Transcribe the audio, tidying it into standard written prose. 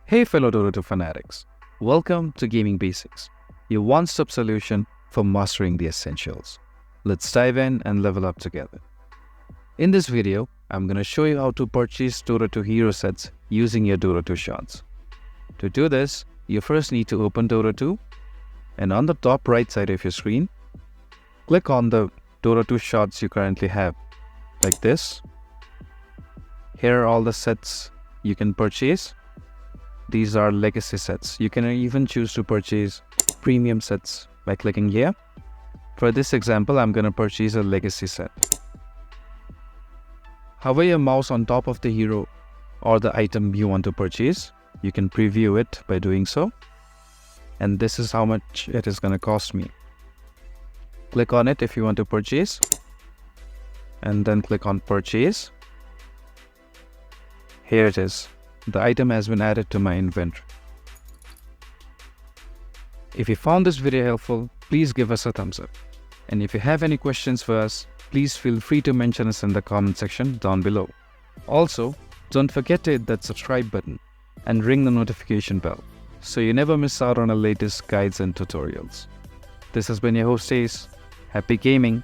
Hey fellow Dota fanatics, welcome to Gaming Basics, your one-stop solution for mastering the essentials. Let's dive in and level up together. In this video, I'm going to show you how to purchase Dota 2 hero sets using your Dota 2 shards. To do this, you first need to open Dota 2, and on the top right side of your screen, click on the Dota 2 shards you currently have, like this. Here are all the sets you can purchase. These are legacy sets. You can even choose to purchase premium sets by clicking here. For this example, I'm going to purchase a legacy set. Hover your mouse on top of the hero or the item you want to purchase. You can preview it by doing so. And this is how much it is going to cost me. Click on it if you want to purchase. And then click on purchase. Here it is. The item has been added to my inventory. If you found this video helpful, please give us a thumbs up. And if you have any questions for us, please feel free to mention us in the comment section down below. Also, don't forget to hit that subscribe button and ring the notification bell so you never miss out on our latest guides and tutorials. This has been your host Ace. Happy gaming!